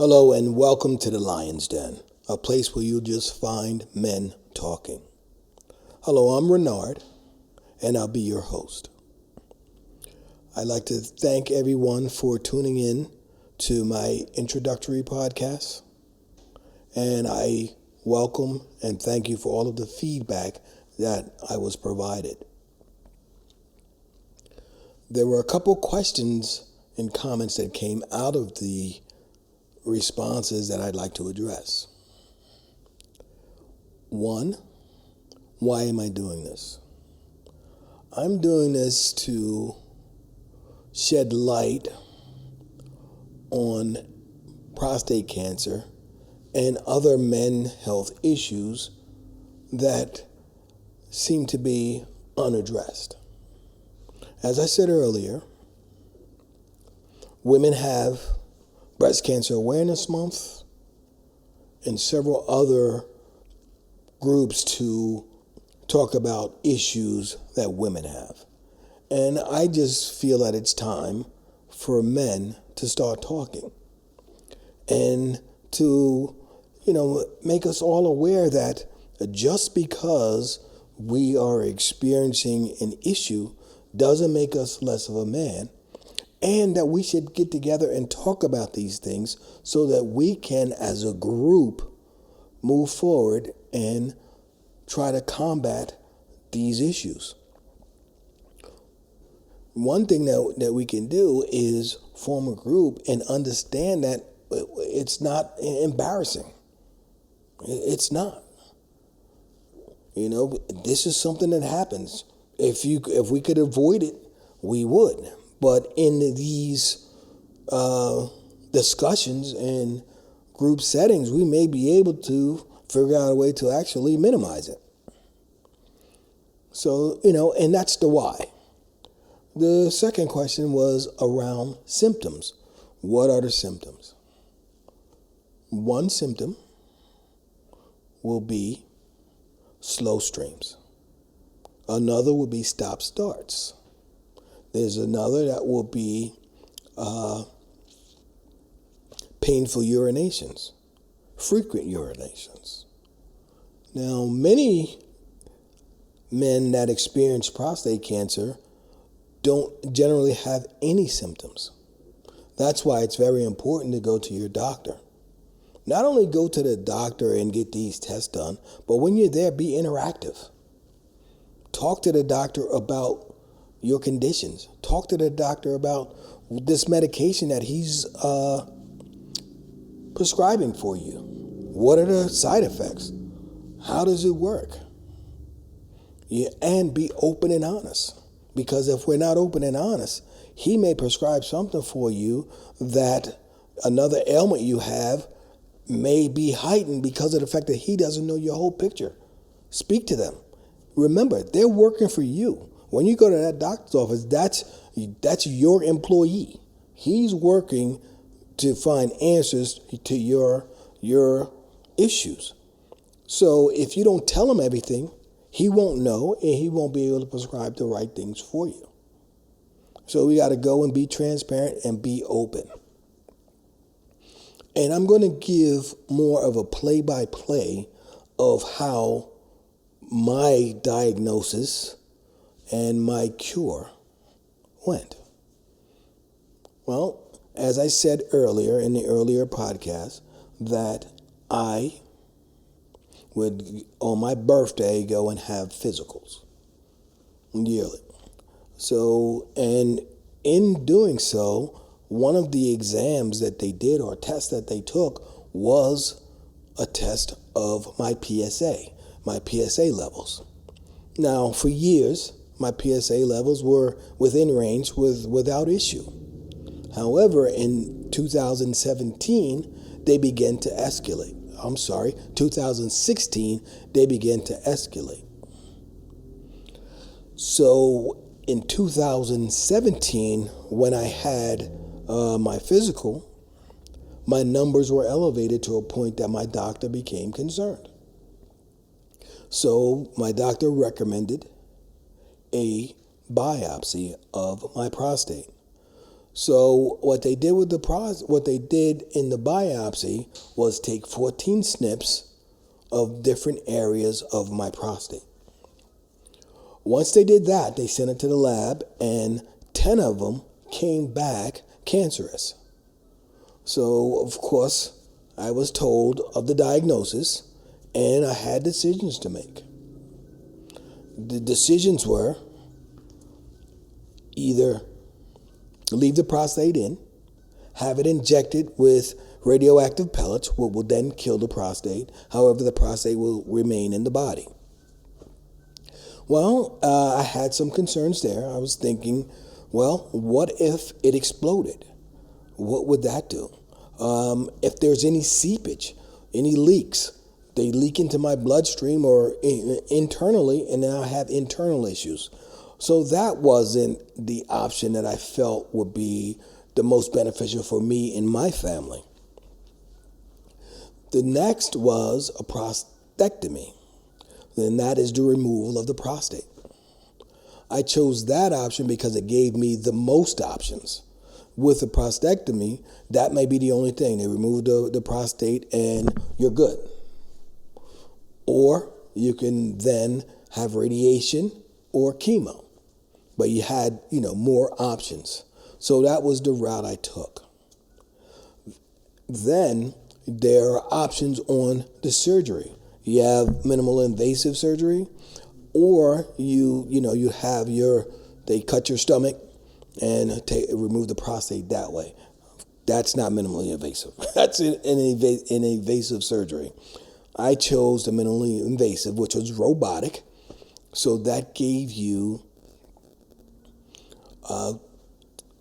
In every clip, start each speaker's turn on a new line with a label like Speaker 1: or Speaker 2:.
Speaker 1: Hello and welcome to the Lion's Den, a place where you'll just find men talking. Hello, I'm Renard, and I'll be your host. I'd like to thank everyone for tuning in to my introductory podcast, and I welcome and thank you for all of the feedback that I was provided. There were a couple questions and comments that came out of the responses that I'd like to address. One, why am I doing this? I'm doing this to shed light on prostate cancer and other men's health issues that seem to be unaddressed. As I said earlier, women have Breast Cancer Awareness Month and several other groups to talk about issues that women have. And I just feel that it's time for men to start talking and to, make us all aware that just because we are experiencing an issue doesn't make us less of a man, and that we should get together and talk about these things so that we can, as a group, move forward and try to combat these issues. One thing that we can do is form a group and understand that it's not embarrassing. It's not. This is something that happens. If we could avoid it, we would. But in these discussions and group settings, we may be able to figure out a way to actually minimize it. So, and that's the why. The second question was around symptoms. What are the symptoms? One symptom will be slow streams. Another will be stop-starts. There's another that will be painful urinations, frequent urinations. Now, many men that experience prostate cancer don't generally have any symptoms. That's why it's very important to go to your doctor. Not only go to the doctor and get these tests done, but when you're there, be interactive. Talk to the doctor about your conditions. Talk to the doctor about this medication that he's prescribing for you. What are the side effects? How does it work? And be open and honest. Because if we're not open and honest, he may prescribe something for you that another ailment you have may be heightened because of the fact that he doesn't know your whole picture. Speak to them. Remember, they're working for you. When you go to that doctor's office, that's your employee. He's working to find answers to your issues. So if you don't tell him everything, he won't know and he won't be able to prescribe the right things for you. So we got to go and be transparent and be open. And I'm going to give more of a play-by-play of how my diagnosis and my cure went. Well, as I said earlier in the earlier podcast, that I would, on my birthday, go and have physicals yearly. So, and in doing so, one of the exams that they did or tests that they took was a test of my PSA levels. Now, for years, my PSA levels were within range without issue. However, in 2017, they began to escalate. 2016, they began to escalate. So in 2017, when I had my physical, my numbers were elevated to a point that my doctor became concerned. So my doctor recommended a biopsy of my prostate. So what they did with what they did in the biopsy was take 14 snips of different areas of my prostate. Once they did that, they sent it to the lab, and 10 of them came back cancerous. So, of course, I was told of the diagnosis, and I had decisions to make. The decisions were either leave the prostate in, have it injected with radioactive pellets, what will then kill the prostate. However, the prostate will remain in the body. Well, I had some concerns there. I was thinking, well, what if it exploded? What would that do? If there's any seepage, any leaks, they leak into my bloodstream or internally, and then I have internal issues. So that wasn't the option that I felt would be the most beneficial for me and my family. The next was a prostatectomy, and that is the removal of the prostate. I chose that option because it gave me the most options. With a prostatectomy, that may be the only thing. They remove the prostate and you're good. Or you can then have radiation or chemo. But you had, more options. So that was the route I took. Then there are options on the surgery. You have minimal invasive surgery, or you have they cut your stomach and remove the prostate that way. That's not minimally invasive. That's an invasive surgery. I chose the minimally invasive, which was robotic. So that gave you a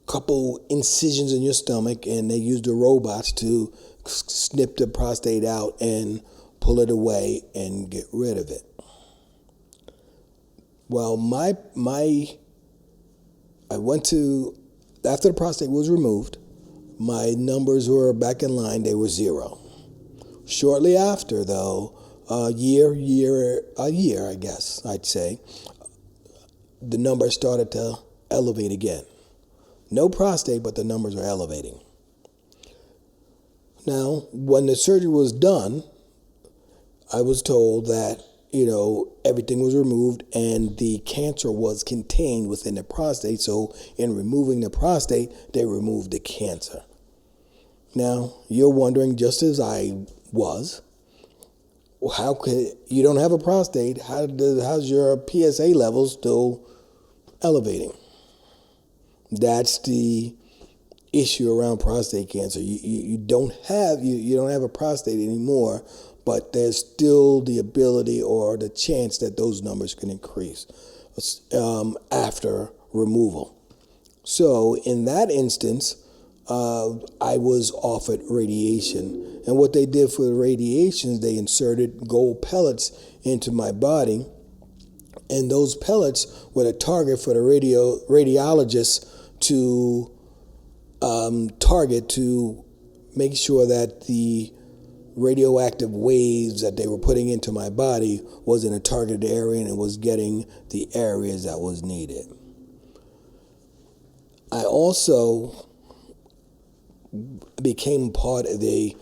Speaker 1: couple incisions in your stomach, and they used the robots to snip the prostate out and pull it away and get rid of it. Well, I went to, after the prostate was removed, my numbers were back in line. They were 0. Shortly after, though, a year, I guess I'd say, the numbers started to elevate again. No prostate, but the numbers were elevating. Now, when the surgery was done, I was told that, everything was removed and the cancer was contained within the prostate. So in removing the prostate, they removed the cancer. Now, you're wondering, just as I was, how could you don't have a prostate? How's your PSA level still elevating? That's the issue around prostate cancer. You don't have a prostate anymore, but there's still the ability or the chance that those numbers can increase after removal. So in that instance, I was offered radiation. And what they did for the radiation, they inserted gold pellets into my body. And those pellets were a target for the radiologists to target to make sure that the radioactive waves that they were putting into my body was in a targeted area and it was getting the areas that was needed. I also became part of a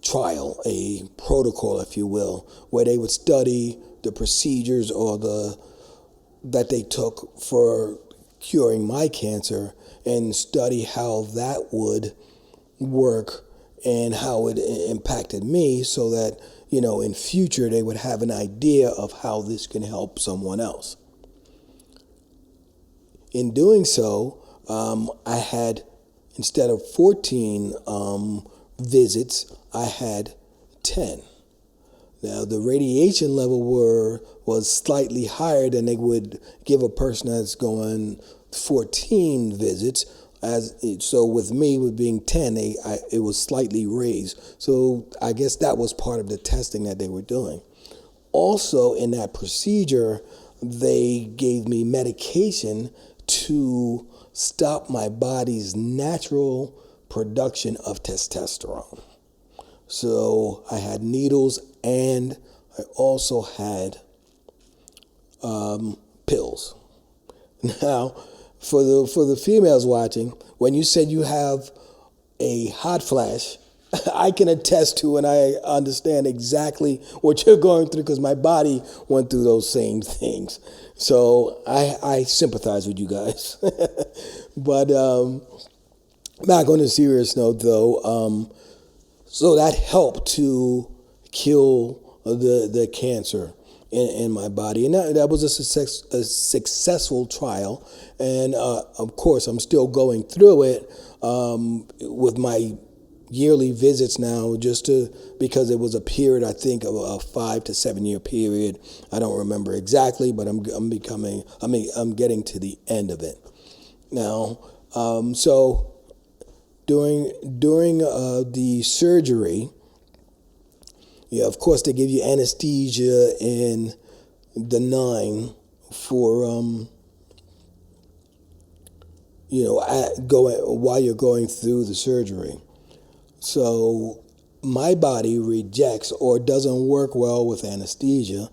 Speaker 1: trial, a protocol, if you will, where they would study the procedures that they took for curing my cancer and study how that would work and how it impacted me, so that, in future they would have an idea of how this can help someone else. In doing so, I had, instead of 14 visits, I had 10. Now, the radiation level was slightly higher than they would give a person that's going 14 visits. So with me, with being 10, it was slightly raised. So I guess that was part of the testing that they were doing. Also, in that procedure, they gave me medication to stop my body's natural production of testosterone. So I had needles, and I also had pills. Now, for the females watching, When you said you have a hot flash, I can attest to and I understand exactly what you're going through because my body went through those same things. So I sympathize with you guys. But back on a serious note, though, so that helped to kill the cancer in my body, and that was a successful trial. And of course, I'm still going through it with my yearly visits now, because it was a period, I think, of a 5 to 7 year period. I don't remember exactly, but I'm getting to the end of it now. So during the surgery, yeah, of course they give you anesthesia and the 9 for while you're going through the surgery. So my body rejects or doesn't work well with anesthesia.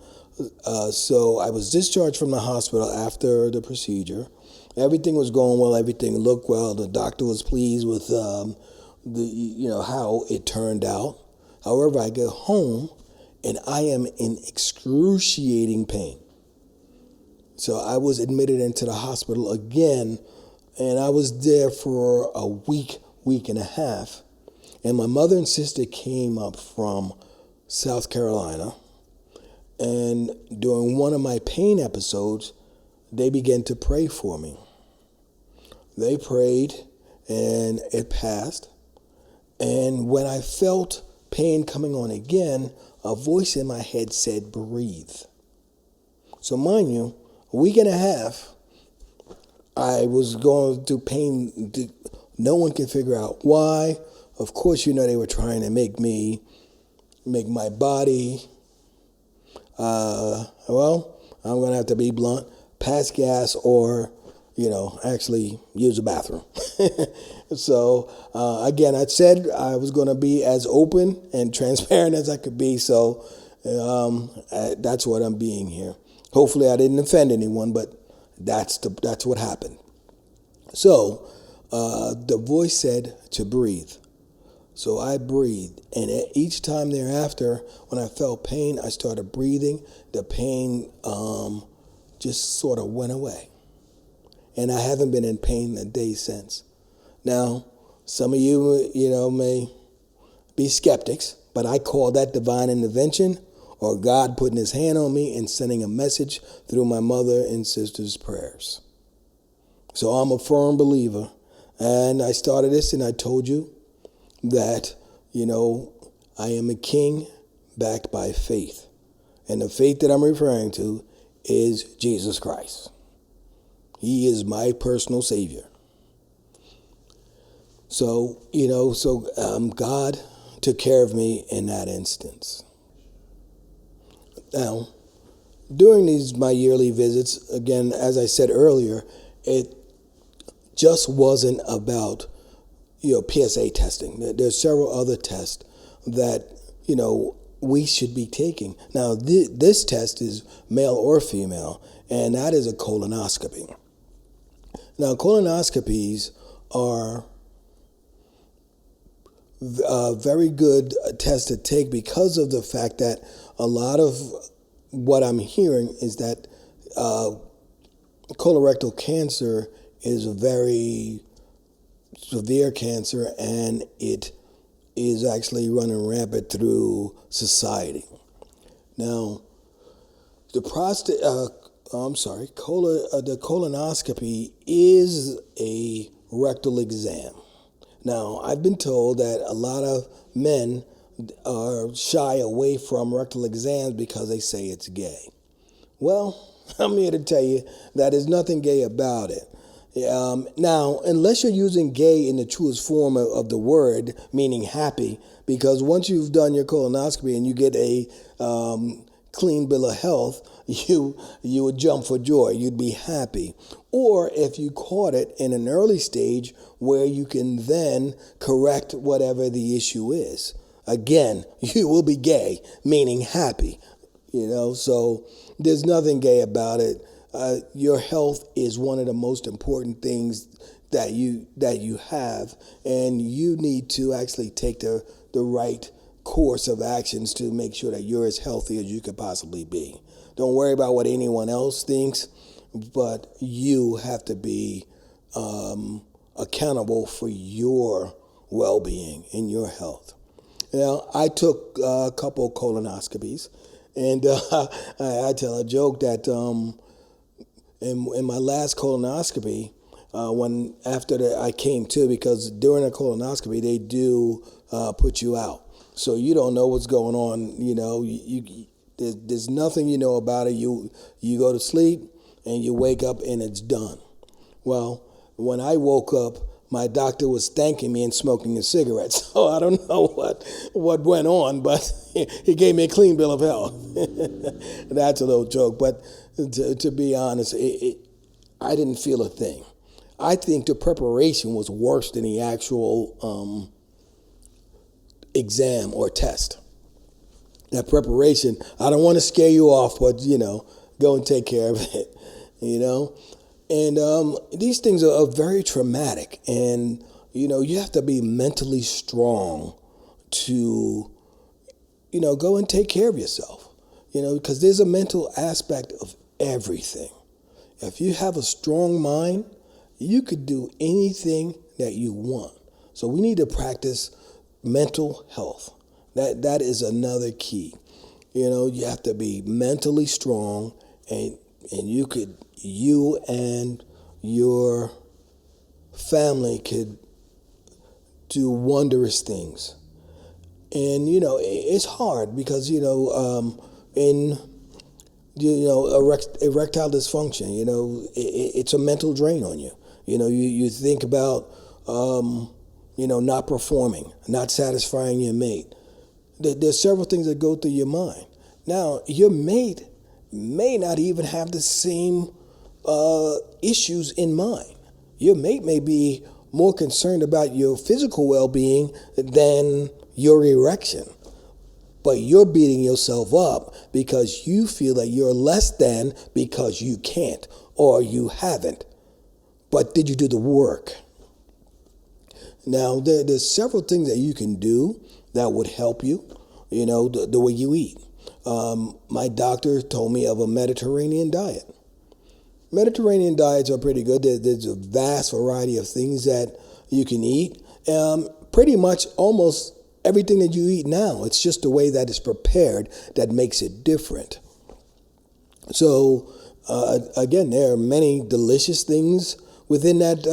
Speaker 1: So I was discharged from the hospital after the procedure. Everything was going well. Everything looked well. The doctor was pleased with how it turned out. However, I get home and I am in excruciating pain. So I was admitted into the hospital again, and I was there for a week and a half. And my mother and sister came up from South Carolina, and during one of my pain episodes, they began to pray for me. They prayed, and it passed. And when I felt pain coming on again, a voice in my head said, breathe. So mind you, a week and a half, I was going through pain. No one could figure out why. Of course, they were trying to make my body, I'm going to have to be blunt, pass gas or, actually use the bathroom. So, again, I said I was going to be as open and transparent as I could be. So that's what I'm being here. Hopefully I didn't offend anyone, but that's what happened. So the voice said to breathe. So I breathed, and each time thereafter, when I felt pain, I started breathing. The pain just sort of went away. And I haven't been in pain a day since. Now, some of you, may be skeptics, but I call that divine intervention or God putting his hand on me and sending a message through my mother and sister's prayers. So I'm a firm believer. And I started this and I told you that, I am a king backed by faith. And the faith that I'm referring to is Jesus Christ. He is my personal savior. So, God took care of me in that instance. Now, during my yearly visits, again, as I said earlier, it just wasn't about PSA testing. There's several other tests that, we should be taking. Now, this test is male or female, and that is a colonoscopy. Now, colonoscopies are a very good test to take because of the fact that a lot of what I'm hearing is that colorectal cancer is a very severe cancer, and it is actually running rampant through society. Now, the colonoscopy is a rectal exam. Now, I've been told that a lot of men are shy away from rectal exams because they say it's gay. Well, I'm here to tell you that there's nothing gay about it. Now, unless you're using gay in the truest form of the word, meaning happy, because once you've done your colonoscopy and you get a clean bill of health, you would jump for joy. You'd be happy. Or if you caught it in an early stage where you can then correct whatever the issue is. Again, you will be gay, meaning happy. So there's nothing gay about it. Your health is one of the most important things that you have, and you need to actually take the right course of actions to make sure that you're as healthy as you could possibly be. Don't worry about what anyone else thinks, but you have to be accountable for your well-being and your health. Now, I took a couple of colonoscopies, and I tell a joke that in my last colonoscopy, when after I came to, because during a colonoscopy they do put you out, so you don't know what's going on. There's nothing you know about it. You go to sleep and you wake up and it's done. Well, when I woke up, my doctor was thanking me and smoking a cigarette. So I don't know what went on, but he gave me a clean bill of health. That's a little joke, but to be honest, I didn't feel a thing. I think the preparation was worse than the actual exam or test. That preparation, I don't want to scare you off, but go and take care of it. And these things are very traumatic, and you have to be mentally strong to go and take care of yourself. Because there's a mental aspect of everything. If you have a strong mind, you could do anything that you want. So we need to practice mental health. That is another key. You have to be mentally strong, and you and your family could do wondrous things. And it's hard because in erectile dysfunction, it's a mental drain on you. You think about not performing, not satisfying your mate. There's several things that go through your mind. Now, your mate may not even have the same issues in mind. Your mate may be more concerned about your physical well-being than your erection. But you're beating yourself up because you feel that you're less than because you can't or you haven't. But did you do the work? Now, there's several things that you can do that would help you, the way you eat. My doctor told me of a Mediterranean diet. Mediterranean diets are pretty good. There's a vast variety of things that you can eat. Pretty much almost everything that you eat now. It's just the way that it's prepared that makes it different. So, again, there are many delicious things within that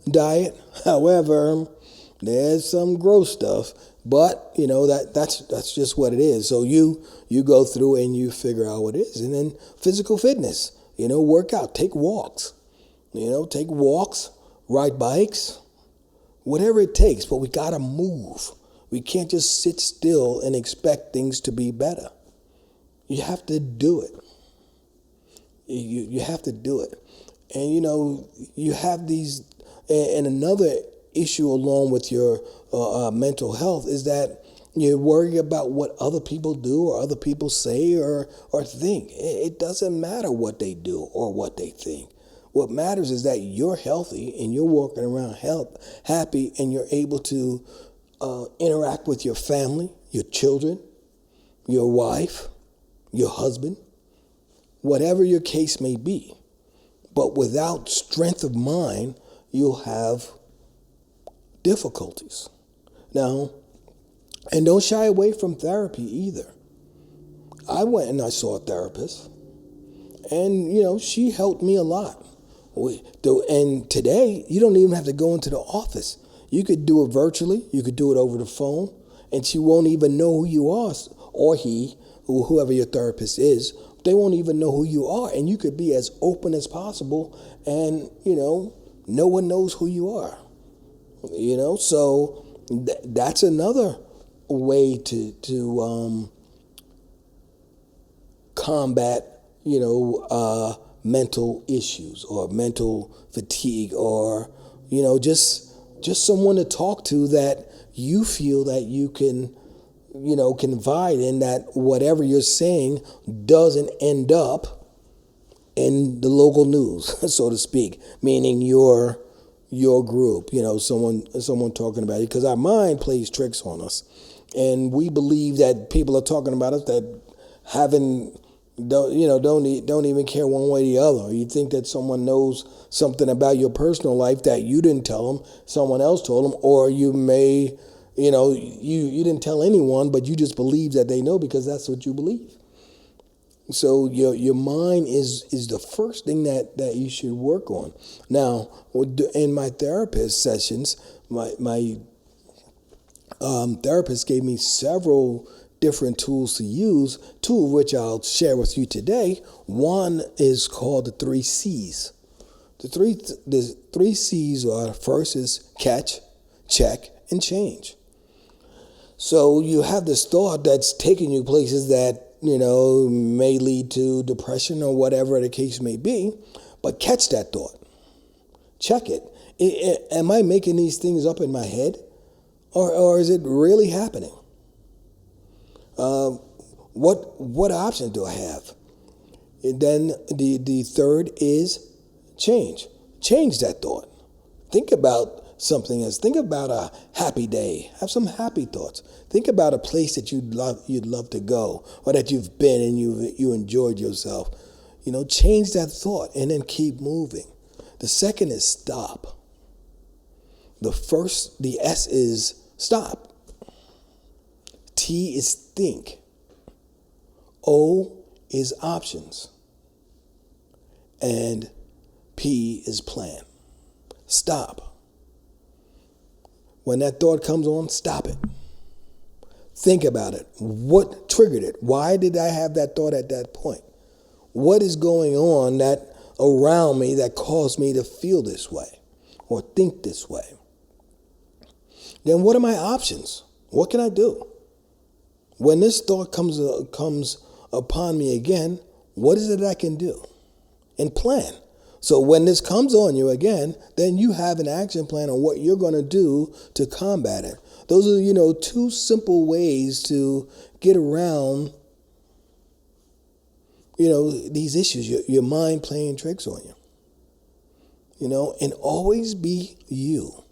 Speaker 1: diet. However, there's some gross stuff. But, that's just what it is. So you go through and you figure out what it is. And then physical fitness, work out, take walks. Take walks, ride bikes, whatever it takes. But we got to move. We can't just sit still and expect things to be better. You have to do it. You have to do it. And, you have these, and another issue along with your mental health is that you worry about what other people do or other people say or think. It doesn't matter what they do or what they think. What matters is that you're healthy and you're walking around happy, and you're able to interact with your family, your children, your wife, your husband, whatever your case may be. But without strength of mind, you'll have difficulties. Now, and don't shy away from therapy either. I went and I saw a therapist, and she helped me a lot. And today, you don't even have to go into the office. You could do it virtually. You could do it over the phone, and she won't even know who you are, or he, or whoever your therapist is. They won't even know who you are, and you could be as open as possible, and no one knows who you are. So that's another way to combat mental issues or mental fatigue, or just someone to talk to that you feel that you can confide in, that whatever you're saying doesn't end up in the local news, so to speak, meaning your your group, someone talking about it, because our mind plays tricks on us, and we believe that people are talking about us that don't even care one way or the other. You think that someone knows something about your personal life that you didn't tell them, someone else told them, or you may, you didn't tell anyone, but you just believe that they know because that's what you believe. So your mind is the first thing that you should work on. Now, in my therapist sessions, my therapist gave me several different tools to use, two of which I'll share with you today. One is called the 3 C's. The three C's are, first is catch, check, and change. So you have this thought that's taking you places that, may lead to depression or whatever the case may be, but catch that thought. Check it. Am I making these things up in my head, or is it really happening? What options do I have? And then the third is change. Change that thought. Think about something else. Think about a happy day. Have some happy thoughts. Think about a place that you'd love to go, or that you've been and you enjoyed yourself. Change that thought and then keep moving. The second is stop. The S is stop. T is think. O is options. And P is plan. Stop. When that thought comes on, stop it. Think about it. What triggered it? Why did I have that thought at that point? What is going on that around me that caused me to feel this way or think this way? Then what are my options? What can I do? When this thought comes upon me again, what is it I can do? And plan. So when this comes on you again, then you have an action plan on what you're going to do to combat it. Those are, two simple ways to get around, these issues, your mind playing tricks on you. And always be you.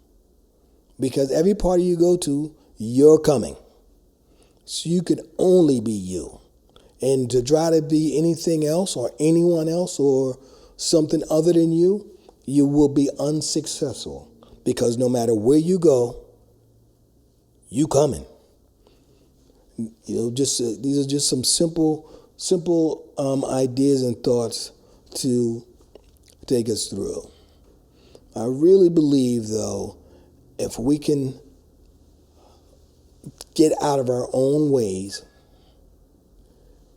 Speaker 1: Because every party you go to, you're coming. So you can only be you. And to try to be anything else or anyone else or something other than you, you will be unsuccessful. Because no matter where you go, you coming. These are just some simple ideas and thoughts to take us through. I really believe, though, if we can get out of our own ways,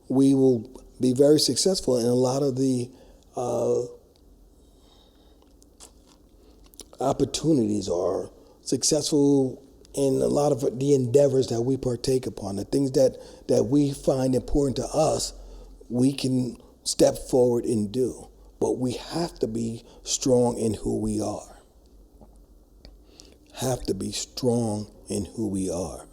Speaker 1: we will be very successful in a lot of the opportunities, or successful in a lot of the endeavors that we partake upon. The things that we find important to us, we can step forward and do. But we have to be strong in who we are. Have to be strong in who we are.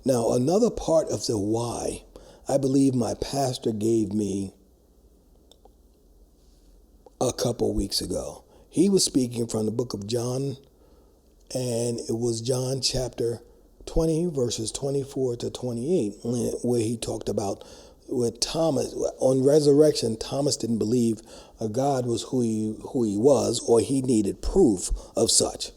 Speaker 1: Now, another part of the why, I believe my pastor gave me a couple weeks ago. He was speaking from the book of John, and it was John chapter 20, verses 24 to 28, where he talked about with Thomas, on resurrection, Thomas didn't believe God was who he was, or he needed proof of such.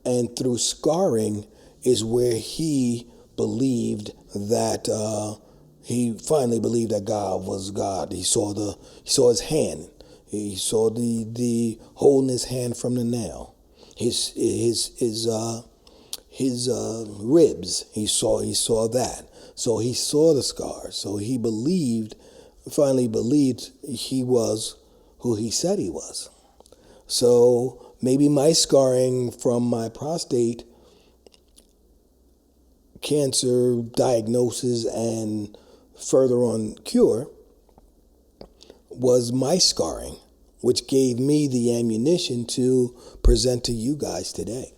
Speaker 1: And through scarring is where he believed that he finally believed that God was God. He saw his hand. He saw the hole in his hand from the nail. His ribs. He saw that. So he saw the scars. So he finally believed he was who he said he was. So maybe my scarring from my prostate cancer diagnosis and further on cure was my scarring, which gave me the ammunition to present to you guys today.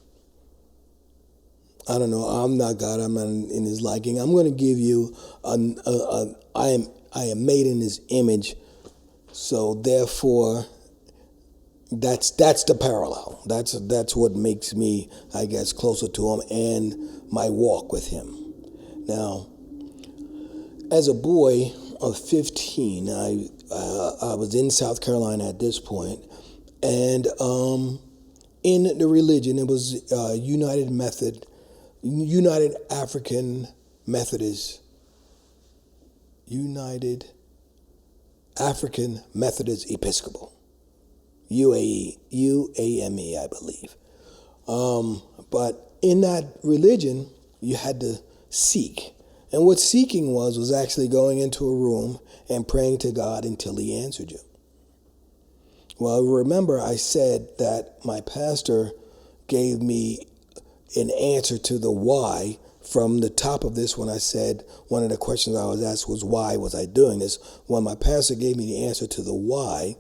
Speaker 1: I don't know. I'm not God. I'm not in His liking. I'm going to give you I am made in His image. So therefore, That's the parallel. That's what makes me, I guess, closer to him and my walk with him. Now, as a boy of 15, I was in South Carolina at this point, and in the religion, it was United African Methodist, United African Methodist Episcopal, UAME, I believe. But in that religion, you had to seek. And what seeking was actually going into a room and praying to God until he answered you. Well, remember I said that my pastor gave me an answer to the why from the top of this when I said one of the questions I was asked was why was I doing this? When my pastor gave me the answer to the why,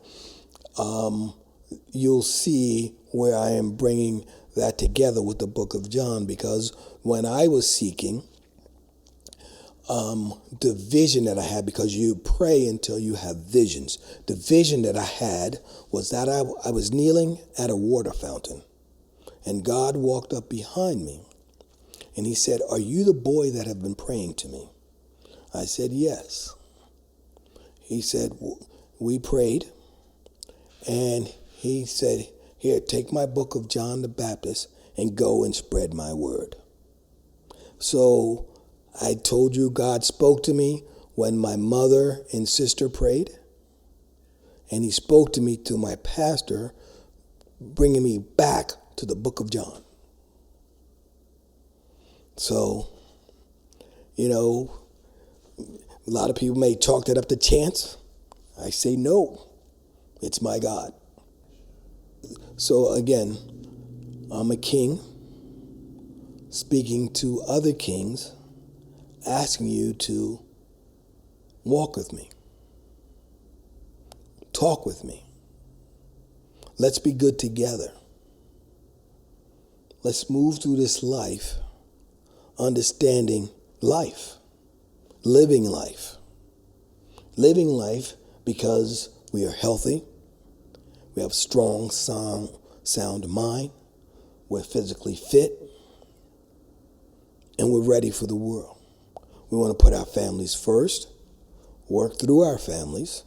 Speaker 1: you'll see where I am bringing that together with the book of John, because when I was seeking, the vision that I had, because you pray until you have visions. The vision that I had was that I was kneeling at a water fountain, and God walked up behind me, and he said, "Are you the boy that have been praying to me?" I said, "Yes." He said, "We prayed," and he said, "Here, take my book of John the Baptist and go and spread my word." So I told you God spoke to me when my mother and sister prayed, and he spoke to me through my pastor, bringing me back to the book of John. So, a lot of people may chalk that up to chance. I say no, it's my God. So again, I'm a king speaking to other kings, asking you to walk with me, talk with me. Let's be good together. Let's move through this life understanding life, living life. Living life because we are healthy, we have strong, sound mind, we're physically fit, and we're ready for the world. We want to put our families first, work through our families,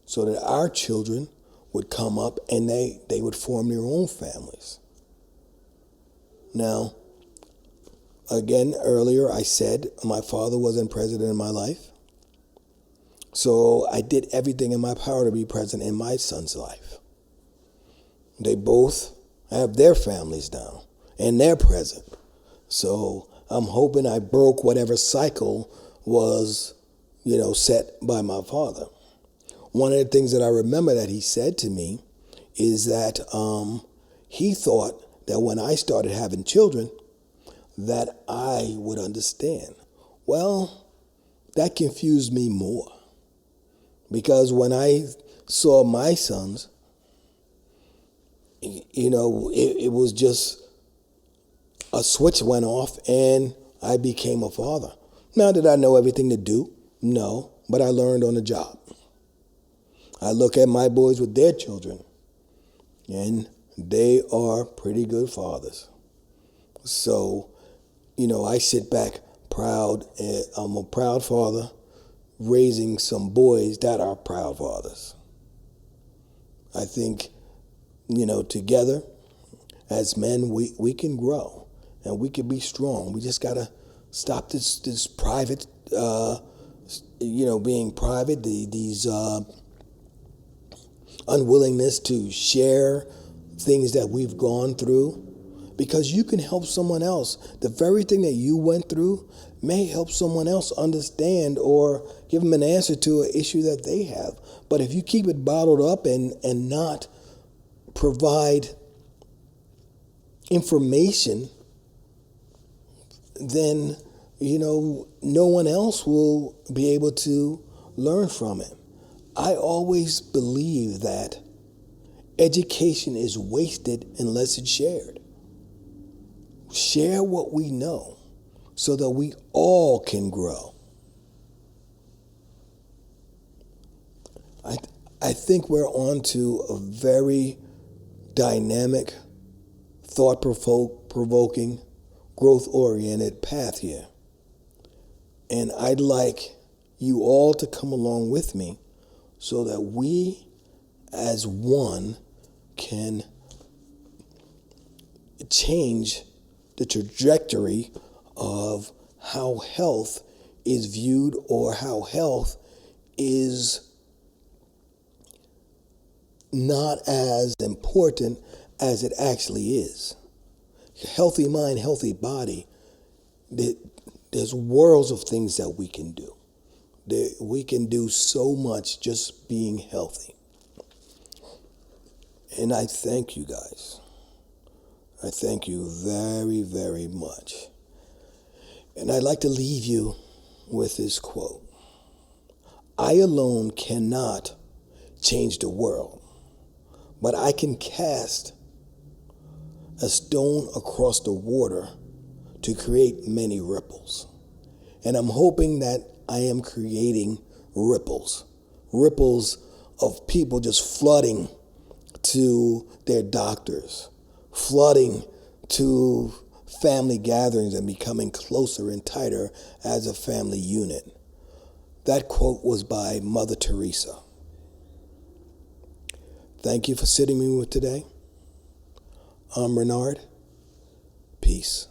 Speaker 1: so that our children would come up and they would form their own families. Now, again, earlier I said my father wasn't present in my life, so I did everything in my power to be present in my son's life. They both have their families now, and they're present. So I'm hoping I broke whatever cycle was, set by my father. One of the things that I remember that he said to me is that he thought that when I started having children, that I would understand. Well, that confused me more, because when I saw my sons, it was just a switch went off and I became a father. Now, did I know everything to do? No, but I learned on the job. I look at my boys with their children, and they are pretty good fathers. So, I sit back proud. I'm a proud father raising some boys that are proud fathers. I think, together as men, we can grow and we can be strong. We just got to stop this private, being private, these unwillingness to share things that we've gone through, because you can help someone else. The very thing that you went through may help someone else understand or give them an answer to an issue that they have. But if you keep it bottled up and not provide information, then, no one else will be able to learn from it. I always believe that education is wasted unless it's shared. Share what we know so that we all can grow. I think we're on to a very dynamic, thought-provoking, growth-oriented path here. And I'd like you all to come along with me so that we, as one, can change the trajectory of how health is viewed or how health is not as important as it actually is. Healthy mind, healthy body. There's worlds of things that we can do. We can do so much just being healthy. And I thank you guys. I thank you very, very much. And I'd like to leave you with this quote. I alone cannot change the world, but I can cast a stone across the water to create many ripples. And I'm hoping that I am creating ripples of people just flooding to their doctors, flooding to family gatherings and becoming closer and tighter as a family unit. That quote was by Mother Teresa. Thank you for sitting with me today. I'm Renard. Peace.